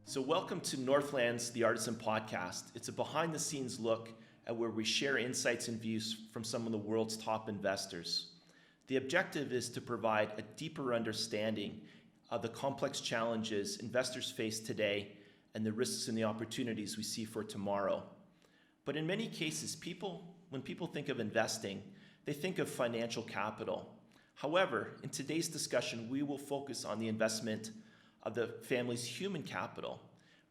So welcome to Northland's The Artisan Podcast. It's a behind-the-scenes look at where we share insights and views from some of the world's top investors. The objective is to provide a deeper understanding of the complex challenges investors face today and the risks and the opportunities we see for tomorrow. But in many cases, when people think of investing, they think of financial capital. However, in today's discussion, we will focus on the investment of the family's human capital.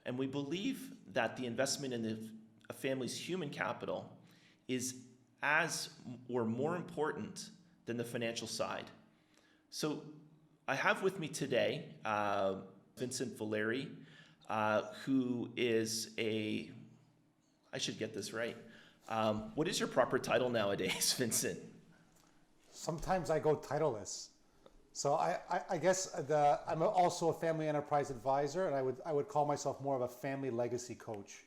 And we believe that the investment in a family's human capital is as or more important than the financial side. So I have with me today Vincent Valeri, who is I should get this right. What is your proper title nowadays, Vincent? Sometimes I go titleless. So I guess I'm also a family enterprise advisor, and I would call myself more of a family legacy coach.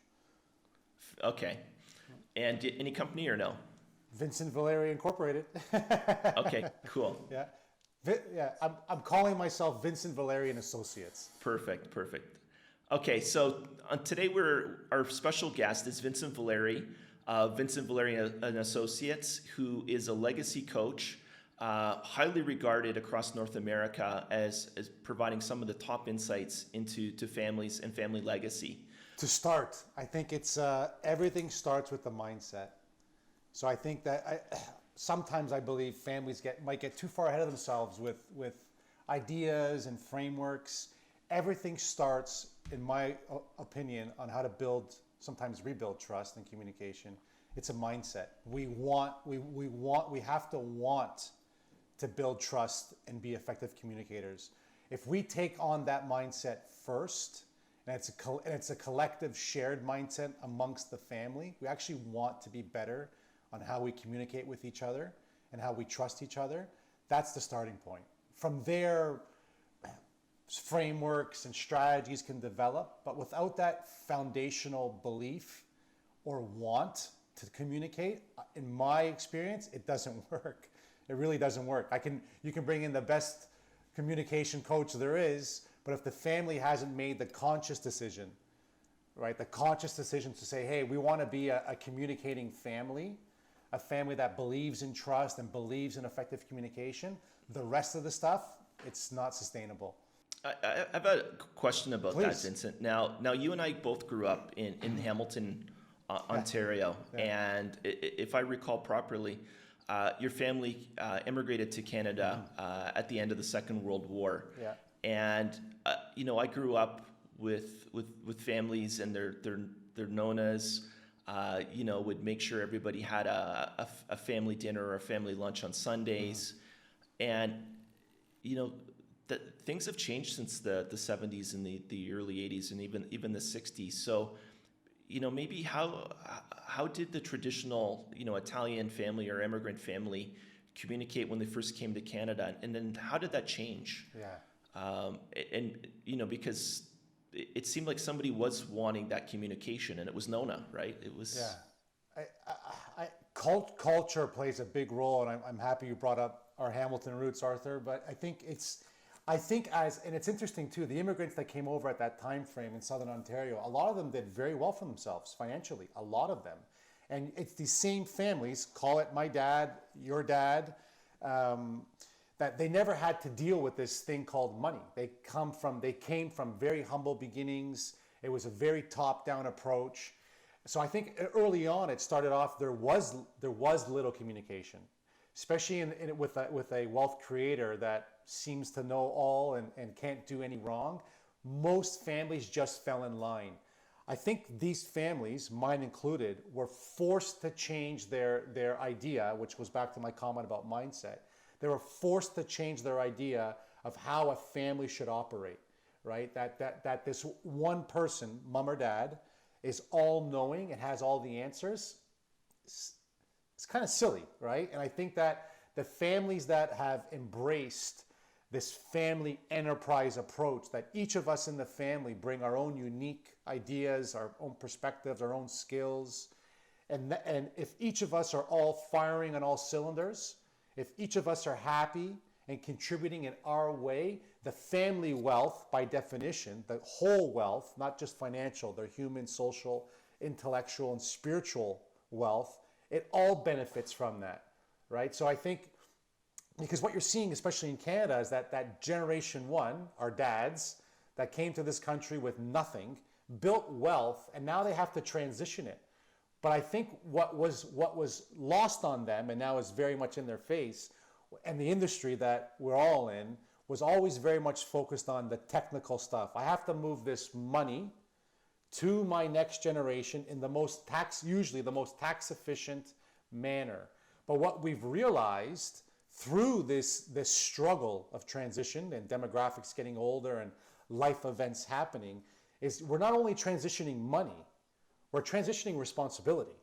Okay. And any company or no? Vincent Valeri Incorporated. Okay, cool. Yeah. I'm calling myself Vincent Valeri and Associates. Perfect. Okay, so today our special guest is Vincent Valeri, Vincent Valeri and Associates, who is a legacy coach. Highly regarded across North America as providing some of the top insights into families and family legacy. To start, I think it's everything starts with the mindset. So I think that sometimes I believe families might get too far ahead of themselves with ideas and frameworks. Everything starts, in my opinion, on how to sometimes rebuild trust and communication. It's a mindset. We have to want to build trust and be effective communicators. If we take on that mindset first, and it's a collective shared mindset amongst the family, we actually want to be better on how we communicate with each other and how we trust each other. That's the starting point. From there, frameworks and strategies can develop, but without that foundational belief or want to communicate, in my experience, it doesn't work. It really doesn't work. You can bring in the best communication coach there is, but if the family hasn't made the conscious decision, right? The conscious decision to say, hey, we want to be a communicating family, a family that believes in trust and believes in effective communication, the rest of the stuff, it's not sustainable. I have a question about Please. that, Vincent. Now you and I both grew up in Hamilton, Ontario, and if I recall properly, your family immigrated to Canada at the end of the Second World War. Yeah. And I grew up with families, and they're known as would make sure everybody had a family dinner or a family lunch on Sundays, and things have changed since the 70s and the early 80s and even the 60s. So maybe how did the traditional, Italian family or immigrant family communicate when they first came to Canada? And then how did that change? Yeah. Because it seemed like somebody was wanting that communication, and it was Nona, right? It was. Yeah. Culture plays a big role, and I'm happy you brought up our Hamilton roots, Arthur, but I think it's interesting too, the immigrants that came over at that time frame in Southern Ontario, a lot of them did very well for themselves financially, a lot of them. And it's these same families, call it my dad, your dad, that they never had to deal with this thing called money. They came from very humble beginnings. It was a very top-down approach. So I think early on it started off, there was little communication, especially with a wealth creator that seems to know all and can't do any wrong. Most families just fell in line. I think these families, mine included, were forced to change their idea, which goes back to my comment about mindset. They were forced to change their idea of how a family should operate, right? That this one person, mom or dad, is all-knowing and has all the answers. It's kind of silly, right? And I think that the families that have embraced this family enterprise approach, that each of us in the family bring our own unique ideas, our own perspectives, our own skills. And if each of us are all firing on all cylinders, if each of us are happy and contributing in our way, the family wealth, by definition, the whole wealth, not just financial, their human, social, intellectual, and spiritual wealth, it all benefits from that, right? So I think, because what you're seeing, especially in Canada, is that generation one, our dads, that came to this country with nothing, built wealth, and now they have to transition it. But I think what was lost on them, and now is very much in their face, and the industry that we're all in, was always very much focused on the technical stuff. I have to move this money to my next generation in usually the most tax efficient manner. But what we've realized through this struggle of transition and demographics getting older and life events happening is we're not only transitioning money, we're transitioning responsibility.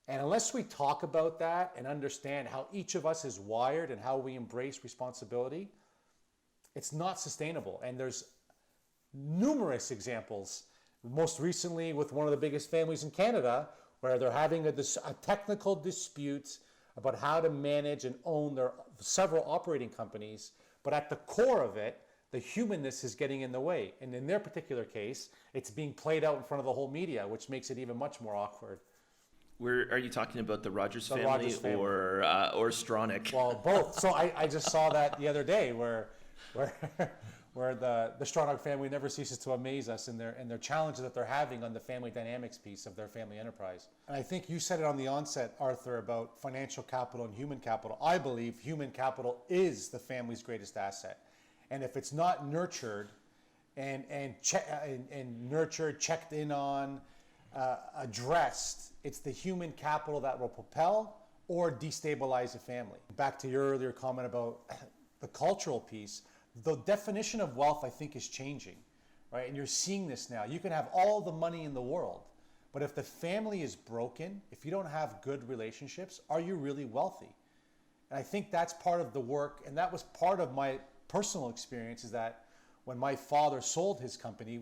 And unless we talk about that and understand how each of us is wired and how we embrace responsibility, it's not sustainable. And there's numerous examples, most recently with one of the biggest families in Canada, where they're having a technical dispute about how to manage and own their several operating companies. But at the core of it, the humanness is getting in the way. And in their particular case, it's being played out in front of the whole media, which makes it even much more awkward. Are you talking about the Rogers family, Rogers family. or Stronach? Well, both. So I just saw that the other day where the Stronach family never ceases to amaze us in their challenges that they're having on the family dynamics piece of their family enterprise. And I think you said it on the onset, Arthur, about financial capital and human capital. I believe human capital is the family's greatest asset. And if it's not nurtured and nurtured, checked in on, addressed, it's the human capital that will propel or destabilize a family. Back to your earlier comment about the cultural piece, the definition of wealth, I think, is changing, right? And you're seeing this now. You can have all the money in the world, but if the family is broken, if you don't have good relationships, are you really wealthy? And I think that's part of the work, and that was part of my personal experience, is that when my father sold his company,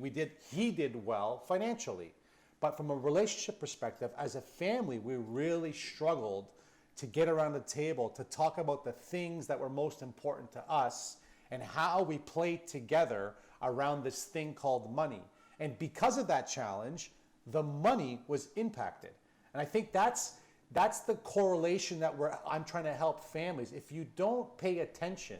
he did well financially. But from a relationship perspective, as a family, we really struggled to get around the table to talk about the things that were most important to us and how we played together around this thing called money. And because of that challenge, the money was impacted. And I think that's the correlation that I'm trying to help families. If you don't pay attention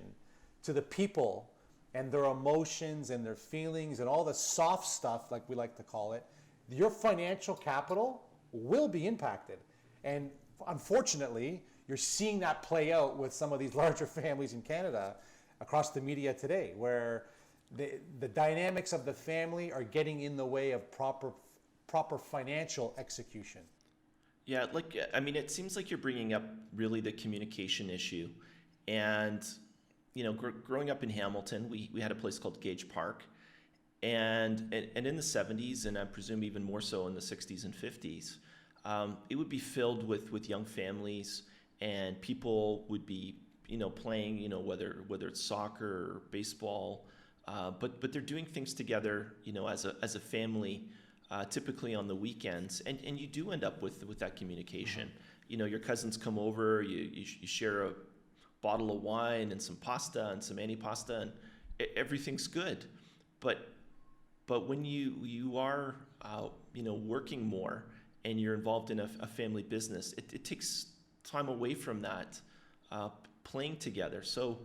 to the people and their emotions and their feelings and all the soft stuff, like we like to call it, your financial capital will be impacted. And unfortunately, you're seeing that play out with some of these larger families in Canada across the media today, where the dynamics of the family are getting in the way of proper financial execution. Yeah, it seems like you're bringing up really the communication issue. And, growing up in Hamilton, we had a place called Gage Park. And in the 70s, and I presume even more so in the 60s and 50s, it would be filled with young families, and people would be, playing, whether it's soccer or baseball, but they're doing things together, as a family, typically on the weekends, and you do end up with that communication. Your cousins come over, you share a bottle of wine and some pasta and some antipasta, and everything's good, but when you are working more and you're involved in a family business, it takes time away from that playing together. So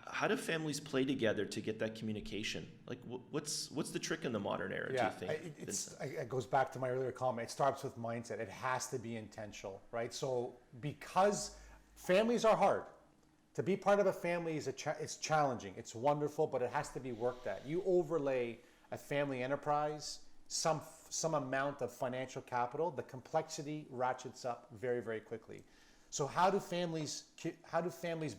how do families play together to get that communication? Like, what's the trick in the modern era, do you think? It goes back to my earlier comment. It starts with mindset. It has to be intentional, right? So because families are hard, to be part of a family it's challenging. It's wonderful, but it has to be worked at. You overlay a family enterprise, some amount of financial capital, the complexity ratchets up very, very quickly. So how do families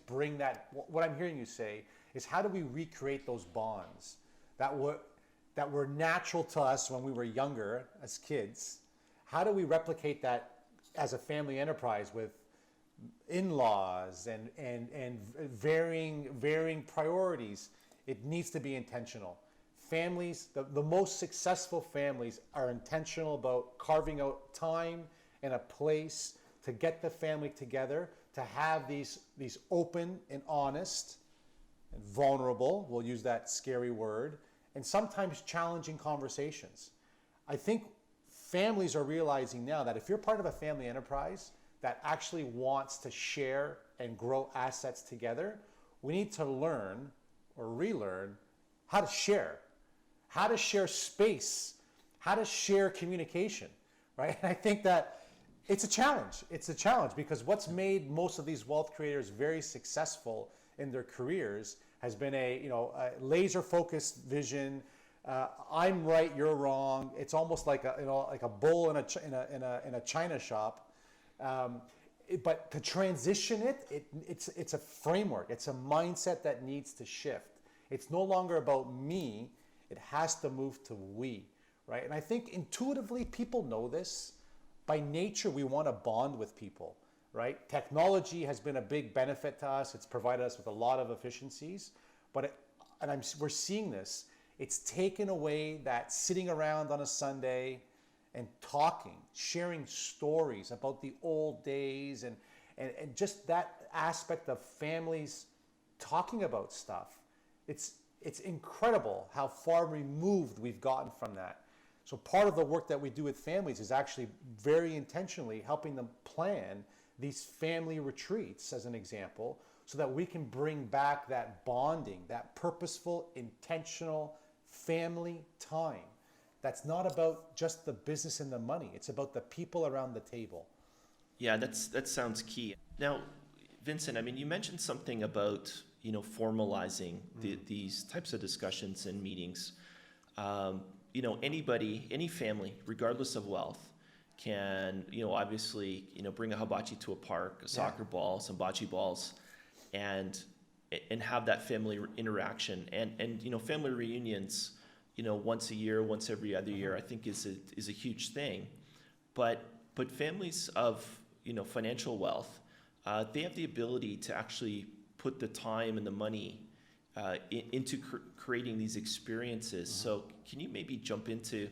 bring that? What I'm hearing you say is, how do we recreate those bonds that were natural to us when we were younger as kids? How do we replicate that as a family enterprise with in-laws and varying priorities? It needs to be intentional. Families, the most successful families are intentional about carving out time and a place to get the family together, to have these open and honest and vulnerable, we'll use that scary word, and sometimes challenging conversations. I think families are realizing now that if you're part of a family enterprise that actually wants to share and grow assets together, we need to learn or relearn how to share space, how to share communication, right? And I think that it's a challenge. It's a challenge because what's made most of these wealth creators very successful in their careers has been a laser-focused vision. I'm right, you're wrong. It's almost like a bull in a china shop. But to transition it's a framework. It's a mindset that needs to shift. It's no longer about me. It has to move to we, right? And I think intuitively people know this. By nature, we want to bond with people, right? Technology has been a big benefit to us. It's provided us with a lot of efficiencies, we're seeing this. It's taken away that sitting around on a Sunday and talking, sharing stories about the old days and just that aspect of families talking about stuff. It's incredible how far removed we've gotten from that. So part of the work that we do with families is actually very intentionally helping them plan these family retreats, as an example, so that we can bring back that bonding, that purposeful, intentional family time. That's not about just the business and the money. It's about the people around the table. Yeah, that sounds key. Now, Vincent, I mean, you mentioned something about, formalizing these types of discussions and meetings. Anybody, any family, regardless of wealth, can, obviously, bring a hibachi to a park, a soccer ball, some bocce balls, and have that family interaction. And family reunions, once a year, once every other year, I think is a huge thing. But families of, financial wealth, they have the ability to actually put the time and the money into creating these experiences. So can you maybe jump into,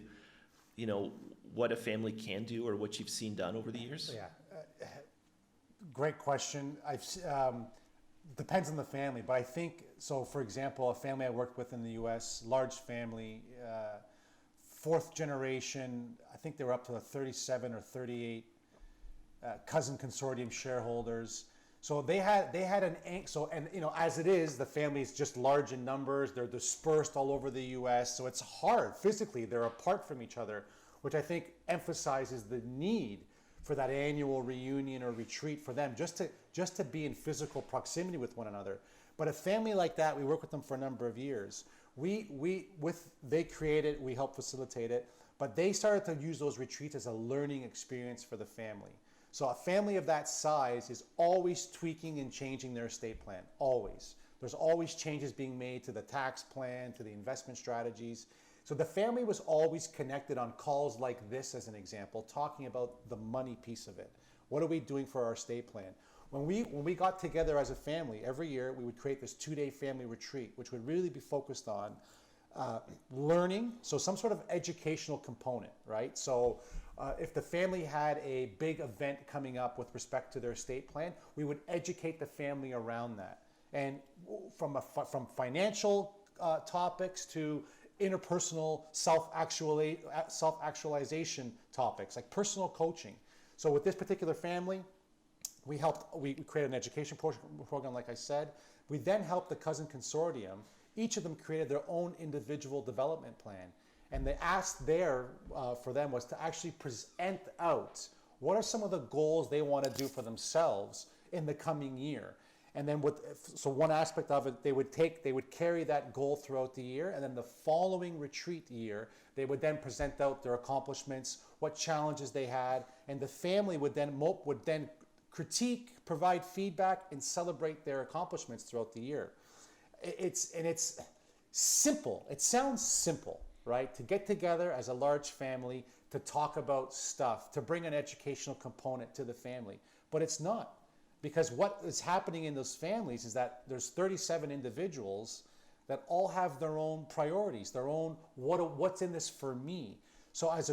what a family can do or what you've seen done over the years? Yeah, great question. Depends on the family, but I think, so for example, a family I worked with in the US, large family, fourth generation, I think they were up to 37 or 38 cousin consortium shareholders. So they had as it is, the family is just large in numbers. They're dispersed all over the U.S. So it's hard physically. They're apart from each other, which I think emphasizes the need for that annual reunion or retreat for them, just to be in physical proximity with one another. But a family like that, we work with them for a number of years. They create it, we help facilitate it, but they started to use those retreats as a learning experience for the family. So a family of that size is always tweaking and changing their estate plan, always. There's always changes being made to the tax plan, to the investment strategies. So the family was always connected on calls like this, as an example, talking about the money piece of it. What are we doing for our estate plan? When we got together as a family, every year we would create this 2-day family retreat, which would really be focused on learning, so some sort of educational component, right? So if the family had a big event coming up with respect to their estate plan, we would educate the family around that. And from financial topics to interpersonal self-actualization topics, like personal coaching. So with this particular family, we created an education program, like I said. We then helped the cousin consortium. Each of them created their own individual development plan. And the ask for them was to actually present out what are some of the goals they want to do for themselves in the coming year. And then so one aspect of it, they would carry that goal throughout the year, and then the following retreat year, they would then present out their accomplishments, what challenges they had, and the family would then critique, provide feedback, and celebrate their accomplishments throughout the year. It's simple. It sounds simple, right? To get together as a large family, to talk about stuff, to bring an educational component to the family. But it's not. Because what is happening in those families is that there's 37 individuals that all have their own priorities, their own, what's in this for me? So as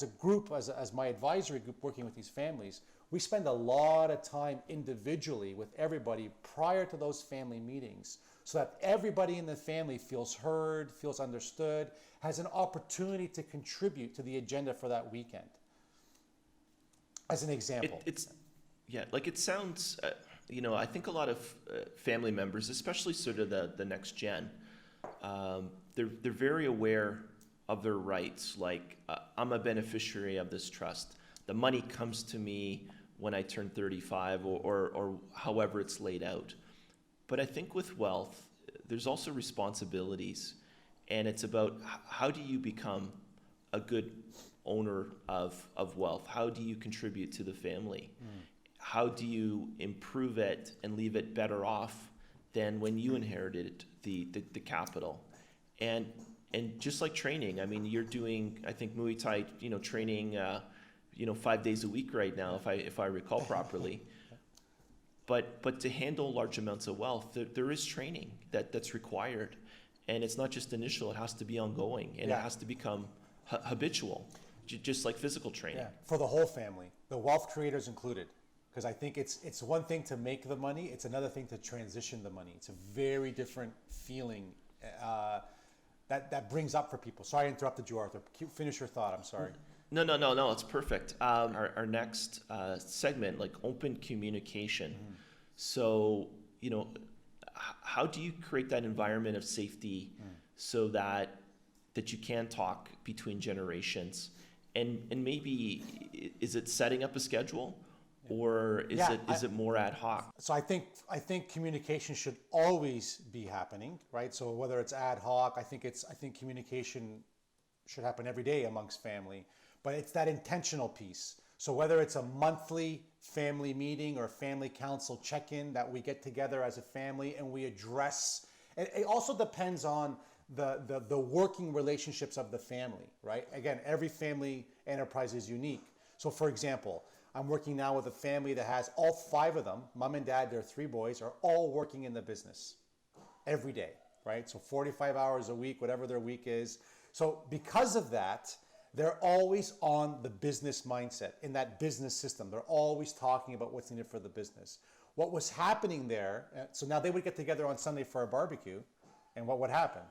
a group, as my advisory group working with these families, we spend a lot of time individually with everybody prior to those family meetings so that everybody in the family feels heard, feels understood, has an opportunity to contribute to the agenda for that weekend. As an example. It sounds, I think a lot of family members, especially sort of the next gen, they're very aware of their rights. Like, I'm a beneficiary of this trust. The money comes to me when I turn 35 or however it's laid out. But I think with wealth, there's also responsibilities. And it's about how do you become a good owner of wealth? How do you contribute to the family? How do you improve it and leave it better off than when you inherited the capital? And just like training, I mean, you're doing, I think, Muay Thai, training, 5 days a week right now, if I recall properly. But to handle large amounts of wealth, there is training that's required. And it's not just initial, it has to be ongoing, and it has to become habitual, just like physical training. Yeah, for the whole family, the wealth creators included. Because I think it's one thing to make the money, it's another thing to transition the money. It's a very different feeling that brings up for people. Sorry I interrupted you, Arthur. Finish your thought, I'm sorry. No, it's perfect. Our next segment, like open communication. So, how do you create that environment of safety so that you can talk between generations? And maybe, is it setting up a schedule? Or is it more ad hoc? So I think communication should always be happening, right? So whether it's ad hoc, I think communication should happen every day amongst family, but it's that intentional piece. So whether it's a monthly family meeting or family council check-in that we get together as a family and we address, it also depends on the working relationships of the family, right? Again, every family enterprise is unique. So for example, I'm working now with a family that has all 5 of them, mom and dad, their 3 boys, are all working in the business every day, right? So 45 hours a week, whatever their week is. So because of that, they're always on the business mindset, in that business system. They're always talking about what's needed for the business. What was happening there, so now they would get together on Sunday for a barbecue, and what would happen?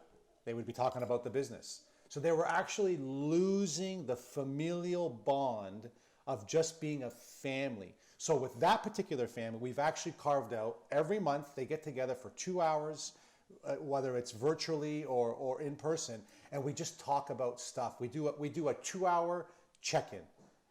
They would be talking about the business. So they were actually losing the familial bond of just being a family. So with that particular family, we've actually carved out every month, they get together for 2 hours, whether it's virtually or in person, and we just talk about stuff. We do a 2-hour check-in.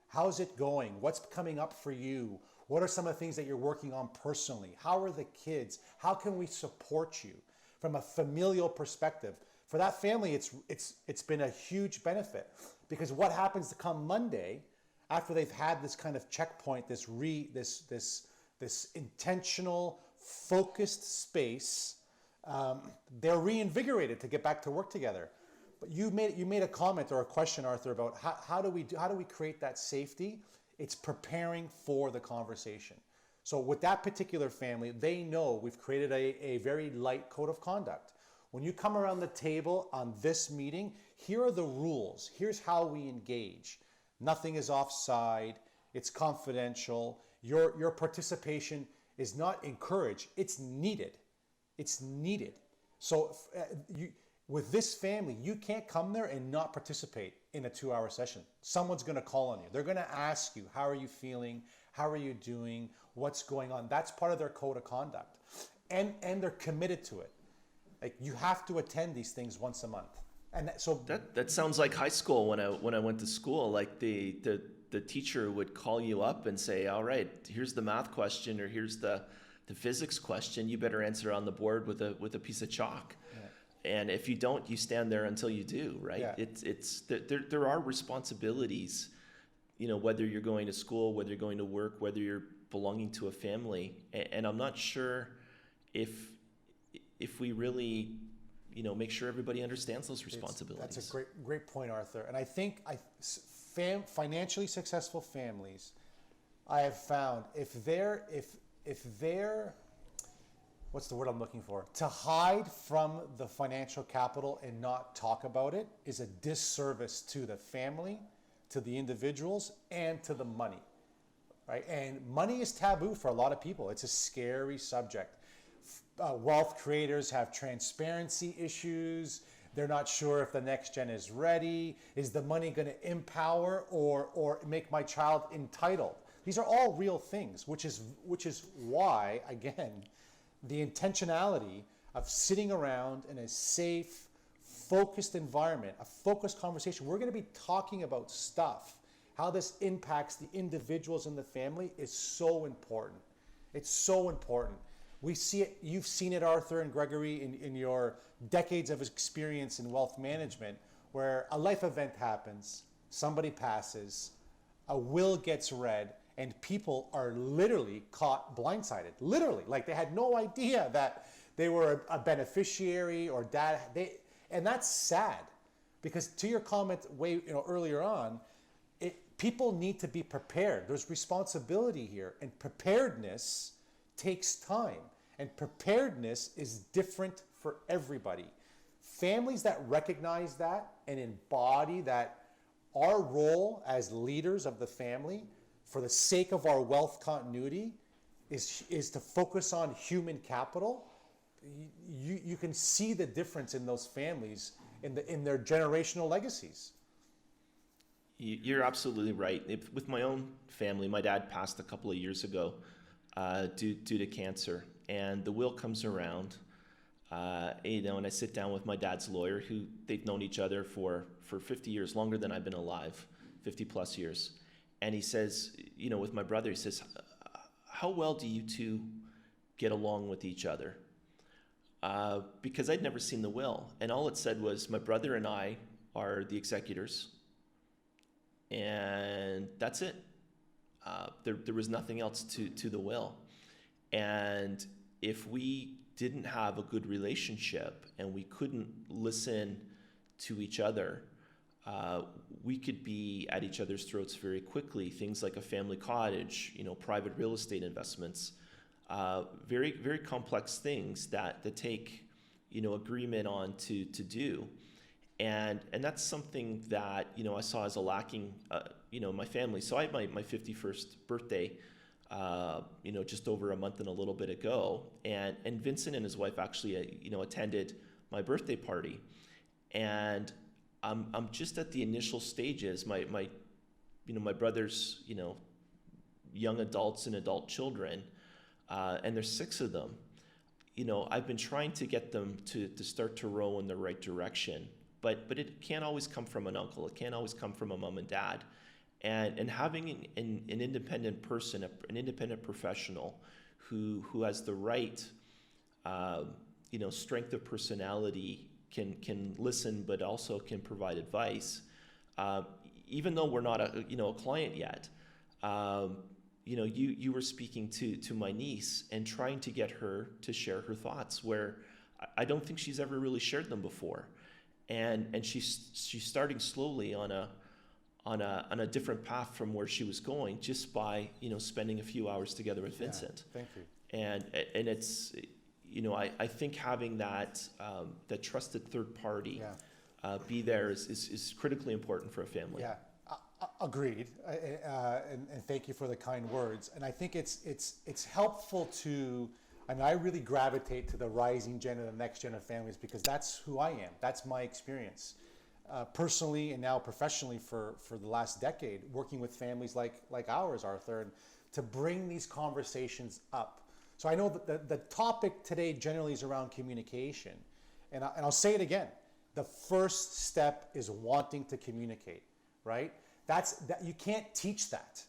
How's it going? What's coming up for you? What are some of the things that you're working on personally? How are the kids? How can we support you from a familial perspective? For that family, it's been a huge benefit, because what happens to come Monday, after they've had this kind of checkpoint, this intentional, focused space, they're reinvigorated to get back to work together. But you made a comment or a question, Arthur, about how do we create that safety? It's preparing for the conversation. So with that particular family, they know we've created a very light code of conduct. When you come around the table on this meeting, here are the rules. Here's how we engage. Nothing is offside. It's confidential. Your participation is not encouraged. It's needed. It's needed. So with this family, you can't come there and not participate in a 2-hour session. Someone's going to call on you. They're going to ask you, how are you feeling? How are you doing? What's going on? That's part of their code of conduct. And they're committed to it. Like, you have to attend these things once a month. And so that sounds like high school when I went to school. Like the teacher would call you up and say, all right, here's the math question, or here's the physics question. You better answer on the board with a piece of chalk. Yeah. And if you don't, you stand there until you do, right? Yeah. There are responsibilities, whether you're going to school, whether you're going to work, whether you're belonging to a family. And I'm not sure if we really make sure everybody understands those responsibilities. That's a great point, Arthur. And I think financially successful families, I have found if they're what's the word I'm looking for? To hide from the financial capital and not talk about it is a disservice to the family, to the individuals, and to the money, right? And money is taboo for a lot of people. It's a scary subject. Wealth creators have transparency issues. They're not sure if the next gen is ready. Is the money going to empower or make my child entitled? These are all real things, which is why, again, the intentionality of sitting around in a safe, focused environment, a focused conversation. We're going to be talking about stuff. How this impacts the individuals in the family is so important. It's so important. We see it, you've seen it, Arthur and Gregory, in your decades of experience in wealth management, where a life event happens, somebody passes, a will gets read, and people are literally caught blindsided. Literally, like they had no idea that they were a beneficiary or dad. And that's sad, because to your comment earlier on, people need to be prepared. There's responsibility here, and preparedness takes time, and preparedness is different for everybody. Families that recognize that and embody that our role as leaders of the family, for the sake of our wealth continuity, is to focus on human capital. You can see the difference in those families in their generational legacies. You're absolutely right. With my own family, my dad passed a couple of years ago due to cancer, and the will comes around, and I sit down with my dad's lawyer, who they've known each other for 50 years, longer than I've been alive, 50 plus years. And he says, with my brother, he says, how well do you two get along with each other? Because I'd never seen the will, and all it said was, my brother and I are the executors, and that's it. There was nothing else to the will. And if we didn't have a good relationship and we couldn't listen to each other, we could be at each other's throats very quickly. Things like a family cottage, private real estate investments, very, very complex things that take, agreement on to do. And that's something that, I saw as a lacking, my family. So I had my 51st birthday, just over a month and a little bit ago. And Vincent and his wife actually, attended my birthday party. And I'm just at the initial stages. My brother's, young adults and adult children, and there's 6 of them. I've been trying to get them to start to row in the right direction. But it can't always come from an uncle. It can't always come from a mom and dad. And having an independent person, an independent professional who has the right, strength of personality, can listen, but also can provide advice. Even though we're not a client yet, you were speaking to my niece and trying to get her to share her thoughts, where I don't think she's ever really shared them before. And she's starting slowly on a different path from where she was going, just by spending a few hours together with Vincent. Yeah, thank you. And it's I think having that trusted third party be there is critically important for a family. Yeah, agreed. And thank you for the kind words. And I think it's helpful to. I really gravitate to the rising gen and the next gen of families, because that's who I am. That's my experience. Personally and now professionally for the last decade, working with families like ours, Arthur, and to bring these conversations up. So I know that the topic today generally is around communication. And I'll say it again. The first step is wanting to communicate, right? That you can't teach that.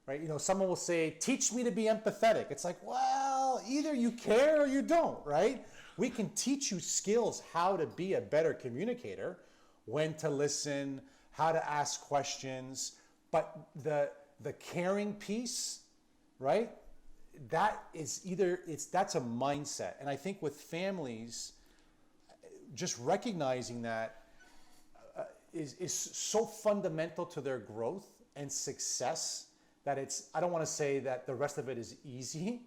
Right? Someone will say, teach me to be empathetic. It's like, well, either you care or you don't, right? We can teach you skills how to be a better communicator, when to listen, how to ask questions. But the caring piece, right? That's a mindset. And I think with families, just recognizing that is so fundamental to their growth and success, that I don't want to say that the rest of it is easy,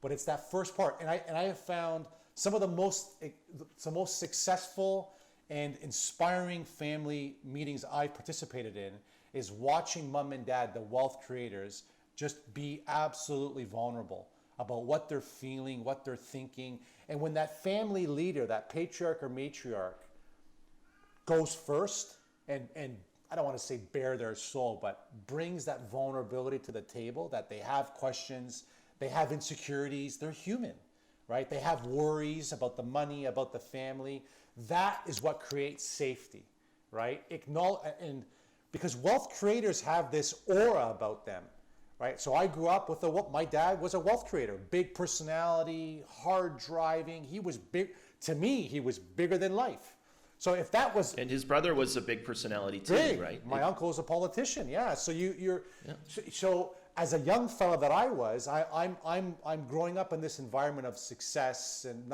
but it's that first part. And I have found some of the most successful and inspiring family meetings I've participated in is watching mom and dad, the wealth creators, just be absolutely vulnerable about what they're feeling, what they're thinking. And when that family leader, that patriarch or matriarch, goes first and I don't want to say bare their soul, but brings that vulnerability to the table, that they have questions, they have insecurities, they're human, right? They have worries about the money, about the family. That is what creates safety, right? And because wealth creators have this aura about them, right? So I grew up with my dad was a wealth creator, big personality, hard driving. He was big. To me, he was bigger than life. So if that was, and his brother was a big personality too, big, right? My uncle was a politician. Yeah. So so as a young fella that I was, I'm growing up in this environment of success and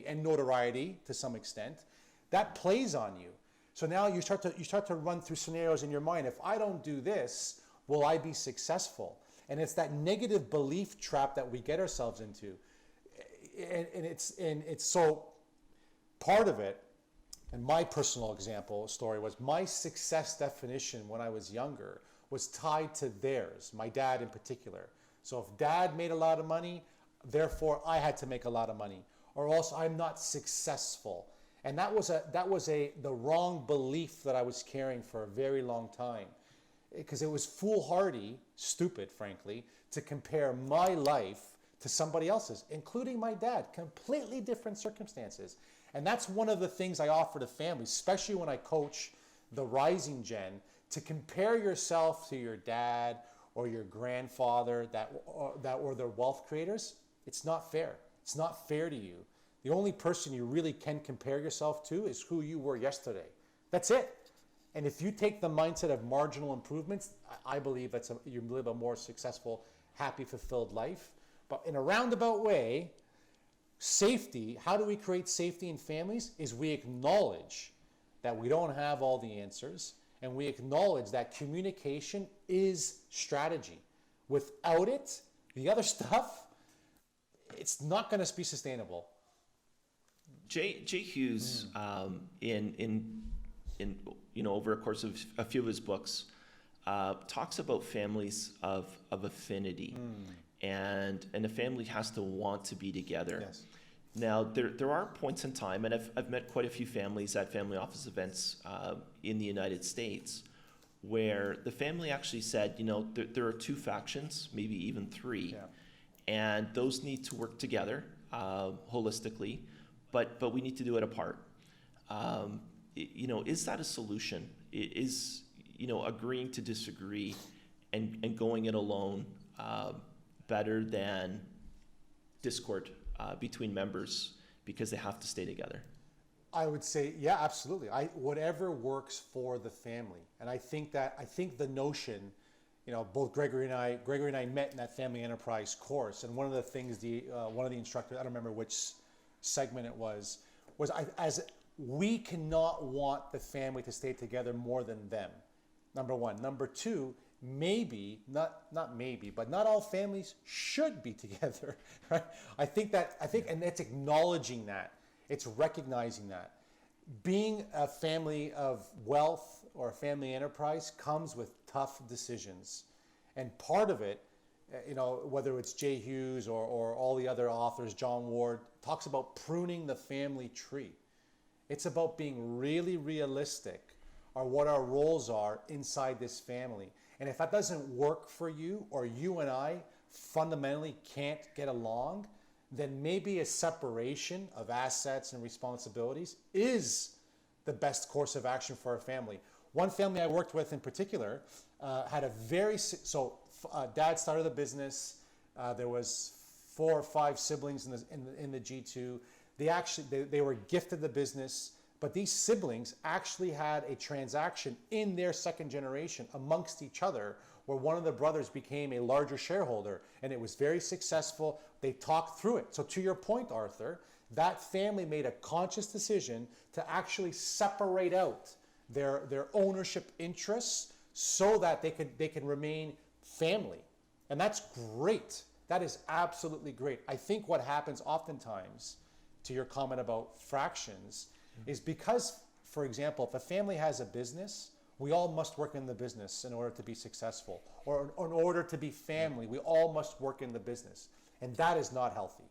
and notoriety to some extent. That plays on you. So now you start to run through scenarios in your mind. If I don't do this, will I be successful? And it's that negative belief trap that we get ourselves into. And it's so part of it. And my personal story was my success definition when I was younger was tied to theirs, my dad in particular. So if dad made a lot of money, therefore I had to make a lot of money, or else I'm not successful. And that was the wrong belief that I was carrying for a very long time, because it was foolhardy, stupid, frankly, to compare my life to somebody else's, including my dad, completely different circumstances. And that's one of the things I offer to families, especially when I coach the rising gen, to compare yourself to your dad or your grandfather that were the wealth creators. It's not fair. It's not fair to you. The only person you really can compare yourself to is who you were yesterday. That's it. And if you take the mindset of marginal improvements, I believe you live a more successful, happy, fulfilled life. But in a roundabout way, safety, how do we create safety in families? Is we acknowledge that we don't have all the answers, and we acknowledge that communication is strategy. Without it, the other stuff, it's not going to be sustainable. J. Hughes, in over a course of a few of his books, talks about families of affinity, and a family has to want to be together. Yes. Now, there are points in time, and I've met quite a few families at family office events in the United States, where the family actually said, there are two factions, maybe even three, and those need to work together holistically, but we need to do it apart. Is that a solution? Is agreeing to disagree and going it alone better than discord between members because they have to stay together? I would say, yeah, absolutely. Whatever works for the family. And I think the notion, both Gregory and I met in that family enterprise course. And one of the things one of the instructors, I don't remember which segment it was we cannot want the family to stay together more than them. Number one. Number two, not maybe, but not all families should be together, right? I think, and it's acknowledging that, it's recognizing that. Being a family of wealth or a family enterprise comes with tough decisions. And part of it, whether it's J. Hughes or all the other authors, John Ward, talks about pruning the family tree. It's about being really realistic on what our roles are inside this family. And if that doesn't work for you, or you and I fundamentally can't get along, then maybe a separation of assets and responsibilities is the best course of action for a family. One family I worked with in particular had dad started the business. There was 4 or 5 siblings in the G2. They were gifted the business. But these siblings actually had a transaction in their second generation amongst each other where one of the brothers became a larger shareholder, and it was very successful. They talked through it. So to your point, Arthur, that family made a conscious decision to actually separate out their ownership interests so that they can remain family. And that's great. That is absolutely great. I think what happens oftentimes, to your comment about fractions, is because, for example, if a family has a business, we all must work in the business in order to be successful. Or in order to be family, we all must work in the business. And that is not healthy.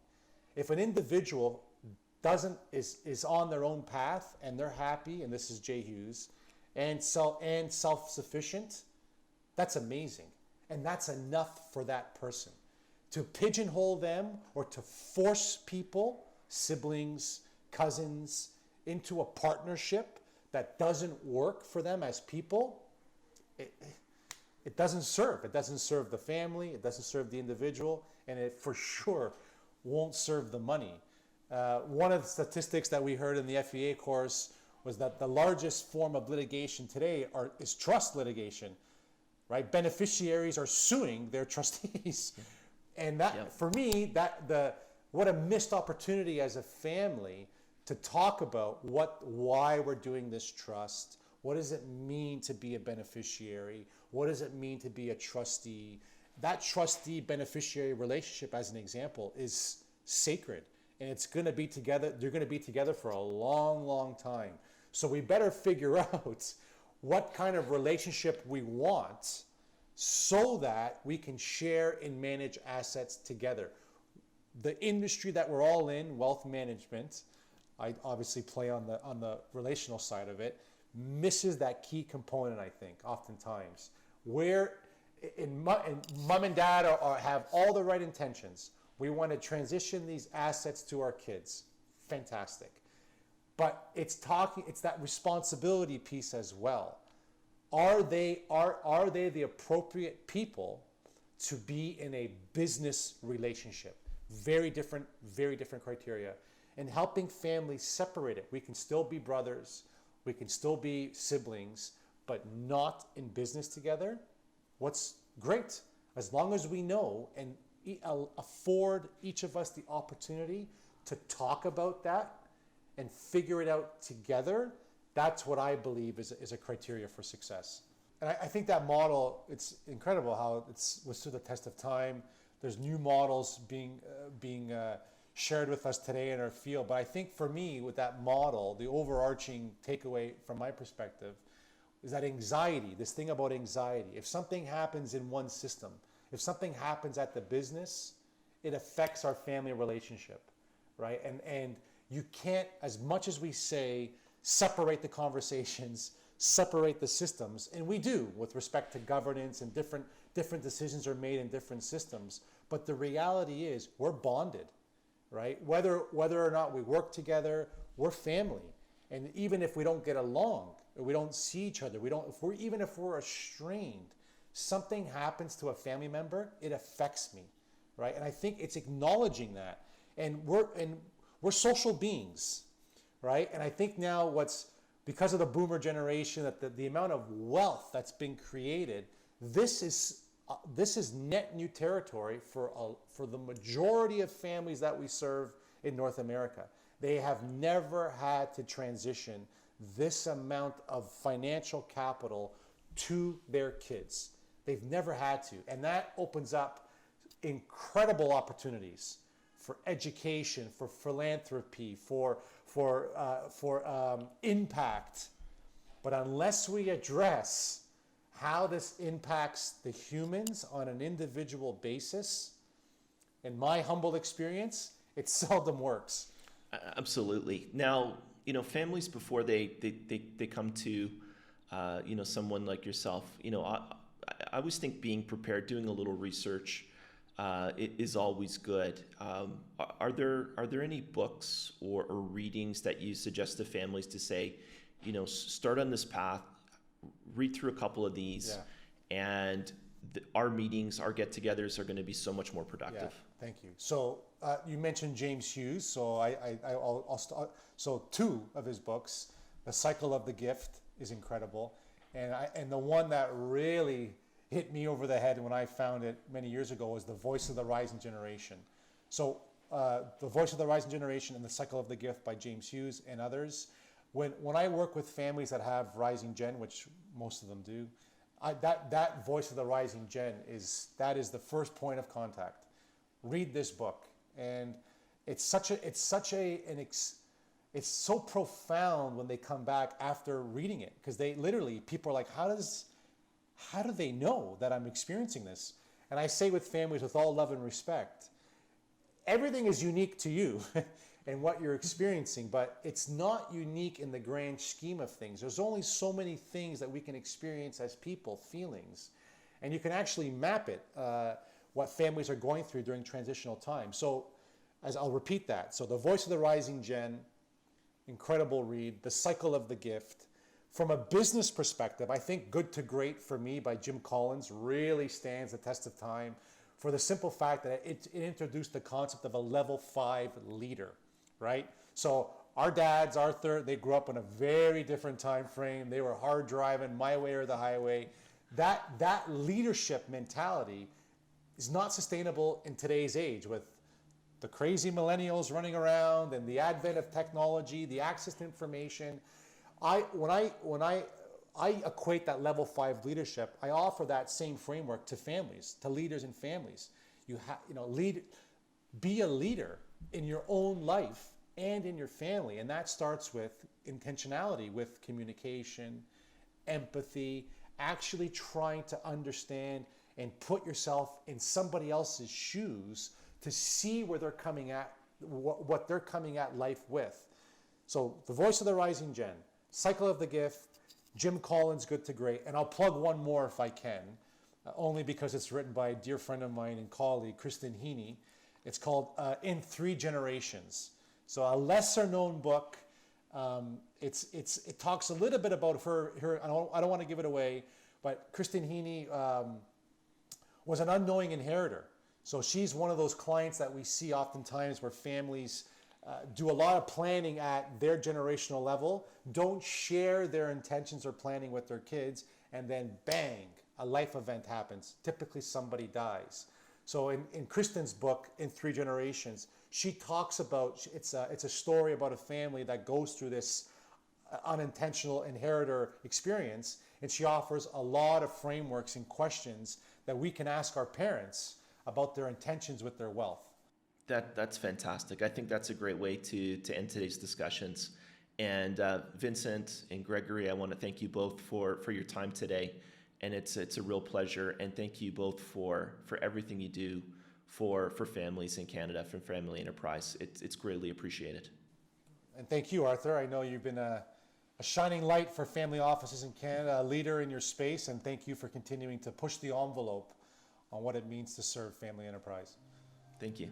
If an individual is on their own path and they're happy, and this is Jay Hughes, and self-sufficient, that's amazing. And that's enough for that person. To pigeonhole them or to force people, siblings, cousins, into a partnership that doesn't work for them as people, it doesn't serve. It doesn't serve the family, it doesn't serve the individual, and it for sure won't serve the money. One of the statistics that we heard in the FEA course was that the largest form of litigation today is trust litigation, right? Beneficiaries are suing their trustees. And that, for me, what a missed opportunity as a family to talk about why we're doing this trust. What does it mean to be a beneficiary? What does it mean to be a trustee? That trustee-beneficiary relationship, as an example, is sacred. And it's going to be together. They're going to be together for a long, long time. So we better figure out what kind of relationship we want so that we can share and manage assets together. The industry that we're all in, wealth management, I obviously play on the relational side of it, misses that key component, I think, oftentimes. Where mom and dad have all the right intentions. We want to transition these assets to our kids. Fantastic. But it's that responsibility piece as well. Are they the appropriate people to be in a business relationship? Very different criteria. And helping families separate it. We can still be brothers, we can still be siblings, but not in business together. What's great, as long as we know and afford each of us the opportunity to talk about that and figure it out together, that's what I believe is a criteria for success. And I think that model, it's incredible how it was through the test of time. There's new models being shared with us today in our field. But I think for me, with that model, the overarching takeaway from my perspective is that anxiety, this thing about anxiety. If something happens in one system, if something happens at the business, it affects our family relationship, right? And you can't, as much as we say, separate the conversations, separate the systems, and we do with respect to governance, and different decisions are made in different systems. But the reality is we're bonded, right? Whether or not we work together, we're family. And even if we don't get along, or we don't see each other, even if we're estranged, something happens to a family member, it affects me, right? And I think it's acknowledging that. And we're social beings, right? And I think now because of the boomer generation, that the amount of wealth that's been created, this is net new territory for the majority of families that we serve in North America. They have never had to transition this amount of financial capital to their kids. They've never had to. And that opens up incredible opportunities for education, for philanthropy, for impact. But unless we address how this impacts the humans on an individual basis, in my humble experience, it seldom works. Absolutely. Now, families, before they come to, someone like yourself, I always think being prepared, doing a little research, is always good. Are there any books or readings that you suggest to families to say, start on this path, read through a couple of these, and our meetings, our get-togethers are going to be so much more productive? Yeah, thank you. So you mentioned James Hughes, so I'll start. So two of his books, The Cycle of the Gift is incredible, and the one that really hit me over the head when I found it many years ago was The Voice of the Rising Generation. So The Voice of the Rising Generation and The Cycle of the Gift by James Hughes and others. When I work with families that have rising gen, which most of them do, that Voice of the Rising Gen is the first point of contact. read this book. And it's so profound when they come back after reading it, because they literally, people are like, how do they know that I'm experiencing this? And I say with families, with all love and respect, everything is unique to you and what you're experiencing, but it's not unique in the grand scheme of things. There's only so many things that we can experience as people, feelings, and you can actually map it, what families are going through during transitional time. So, as I'll repeat that. So, The Voice of the Rising Gen, incredible read. The Cycle of the Gift. From a business perspective, I think Good to Great for me by Jim Collins really stands the test of time, for the simple fact that it introduced the concept of a level 5 leader, right? So our dads, Arthur, they grew up in a very different time frame. They were hard driving, my way or the highway. That leadership mentality is not sustainable in today's age, with the crazy millennials running around and the advent of technology, the access to information. When I equate that level 5 leadership, I offer that same framework to families, to leaders in families. Be a leader in your own life and in your family, and that starts with intentionality, with communication, empathy, actually trying to understand and put yourself in somebody else's shoes to see where they're coming at, what they're coming at life with. So, The Voice of the Rising Gen, Cycle of the Gift, Jim Collins, Good to Great, and I'll plug one more if I can, only because it's written by a dear friend of mine and colleague, Kristen Heaney. It's called In 3 Generations. So a lesser known book. It talks a little bit about her. I don't want to give it away, but Kristen Heaney was an unknowing inheritor. So she's one of those clients that we see oftentimes where families do a lot of planning at their generational level, don't share their intentions or planning with their kids, and then bang, a life event happens. Typically somebody dies. So in Kristen's book, In 3 Generations, she talks about, it's a story about a family that goes through this unintentional inheritor experience, and she offers a lot of frameworks and questions that we can ask our parents about their intentions with their wealth. That's fantastic. I think that's a great way to end today's discussions. And Vincent and Gregory, I want to thank you both for your time today. And it's a real pleasure. And thank you both for everything you do for families in Canada, for Family Enterprise. It's greatly appreciated. And thank you, Arthur. I know you've been a shining light for family offices in Canada, a leader in your space, and thank you for continuing to push the envelope on what it means to serve Family Enterprise. Thank you.